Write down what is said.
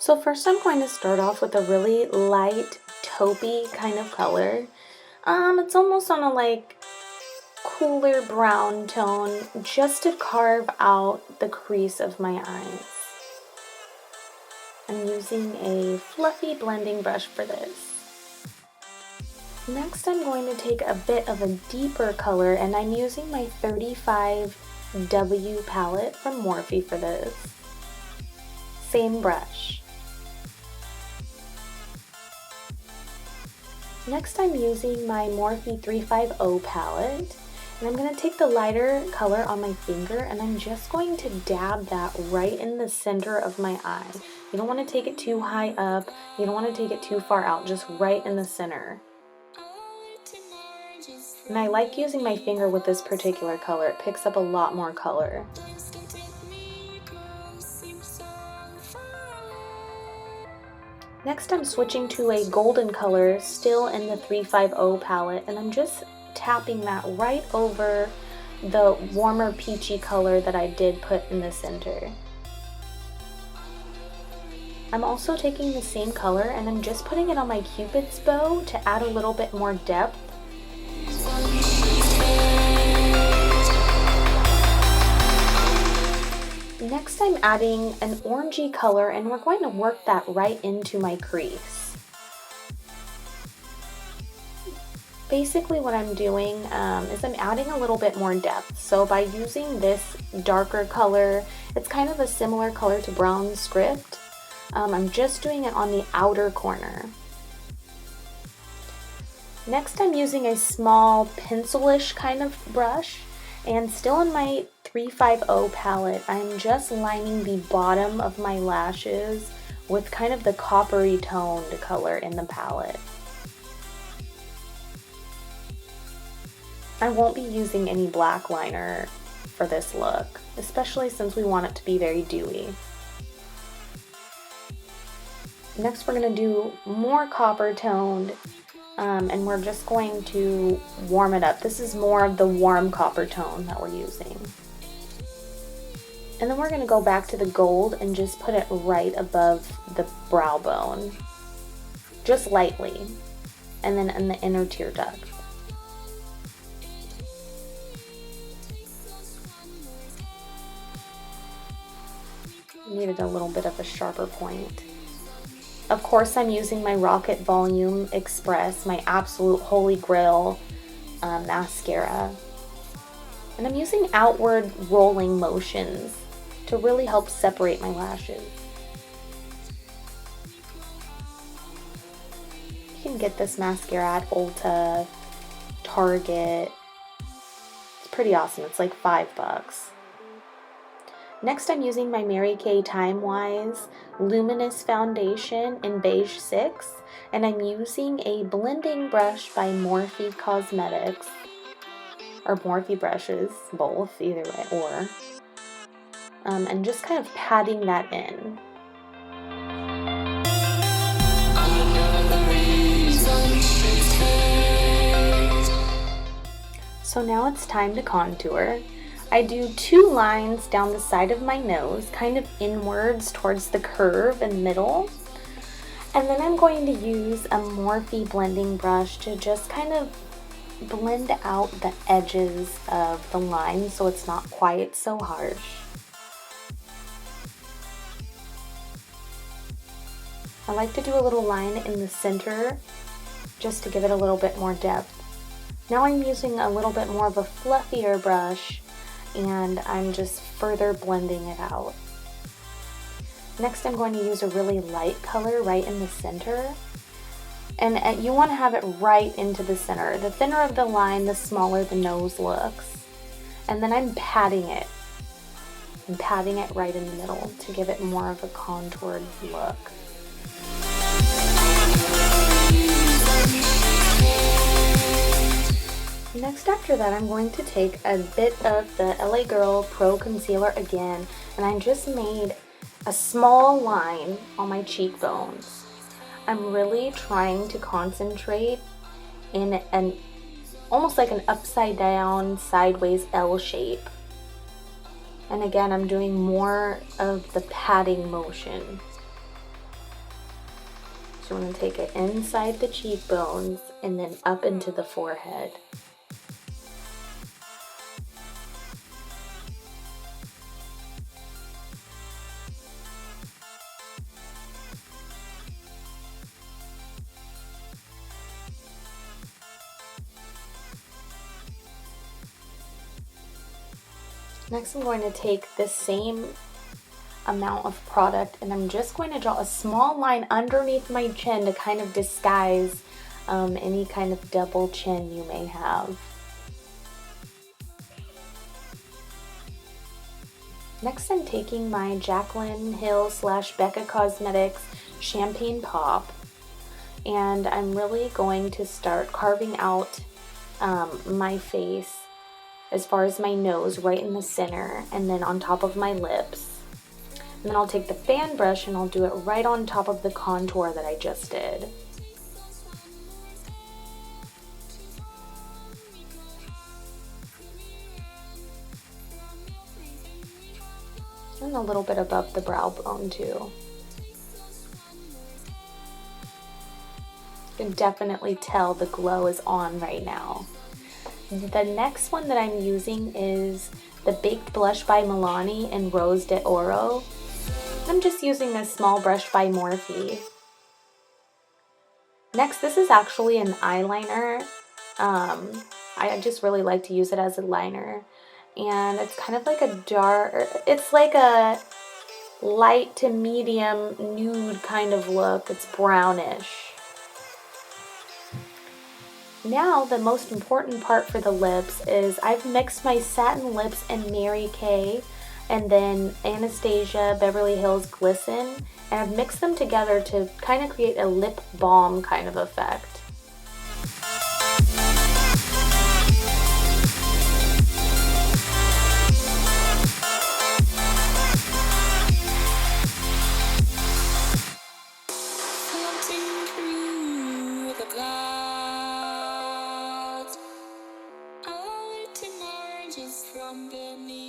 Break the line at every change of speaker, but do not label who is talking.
So first I'm going to start off with a really light taupey kind of color. It's almost on a cooler brown tone just to carve out the crease of my eyes. I'm using a fluffy blending brush for this. Next I'm going to take a bit of a deeper color and I'm using my 35W palette from Morphe for this. Same brush. Next I'm using my Morphe 350 palette and I'm going to take the lighter color on my finger and I'm just going to dab that right in the center of my eye. You don't want to take it too high up, you don't want to take it too far out, just right in the center. And I like using my finger with this particular color, it picks up a lot more color. Next I'm switching to a golden color, still in the 350 palette, and I'm just tapping that right over the warmer peachy color that I did put in the center. I'm also taking the same color and I'm just putting it on my Cupid's bow to add a little bit more depth. Next I'm adding an orangey color and we're going to work that right into my crease. Basically what I'm doing is I'm adding a little bit more depth. So by using this darker color, it's kind of a similar color to Brown Script. I'm just doing it on the outer corner. Next I'm using a small pencil-ish kind of brush and still in my 350 palette, I'm just lining the bottom of my lashes with kind of the coppery toned color in the palette. I won't be using any black liner for this look, especially since we want it to be very dewy. Next we're going to do more copper toned and we're just going to warm it up. This is more of the warm copper tone that we're using. And then we're going to go back to the gold and just put it right above the brow bone. Just lightly. And then in the inner tear duct. Needed a little bit of a sharper point. Of course I'm using my Rocket Volume Express, my absolute holy grail mascara. And I'm using outward rolling motions to really help separate my lashes. You can get this mascara at Ulta, Target. It's pretty awesome. It's like $5. Next I'm using my Kay Timewise Luminous Foundation in Beige 6. And I'm using a blending brush by Morphe Cosmetics. Or Morphe brushes, both, either way, or. And just kind of patting that in. So now it's time to contour. I do 2 lines down the side of my nose, kind of inwards towards the curve and middle. And then I'm going to use a Morphe blending brush to just kind of blend out the edges of the line so it's not quite so harsh. I like to do a little line in the center just to give it a little bit more depth. Now I'm using a little bit more of a fluffier brush and I'm just further blending it out. Next I'm going to use a really light color right in the center. And you want to have it right into the center. The thinner of the line, the smaller the nose looks. And then I'm patting it. I'm patting it right in the middle to give it more of a contoured look. Next after that I'm going to take a bit of the LA Girl Pro Concealer again and I just made a small line on my cheekbones. I'm really trying to concentrate in an almost like an upside down sideways L shape. And again I'm doing more of the patting motion. So I'm going to take it inside the cheekbones and then up into the forehead. Next, I'm going to take the same amount of product and I'm just going to draw a small line underneath my chin to kind of disguise any kind of double chin you may have. Next, I'm taking my Jaclyn Hill / Becca Cosmetics Champagne Pop, and I'm really going to start carving out my face as far as my nose, right in the center, and then on top of my lips. And then I'll take the fan brush and I'll do it right on top of the contour that I just did. And a little bit above the brow bone too. You can definitely tell the glow is on right now. The next one that I'm using is the Baked Blush by Milani in Rose de Oro. I'm just using a small brush by Morphe. Next, this is actually an eyeliner. I just really like to use it as a liner. And it's kind of like a dark, it's like a light to medium nude kind of look. It's brownish. Now, the most important part for the lips is I've mixed my satin lips in Mary Kay and then Anastasia Beverly Hills Glisten, and I've mixed them together to kind of create a lip balm kind of effect.
From beneath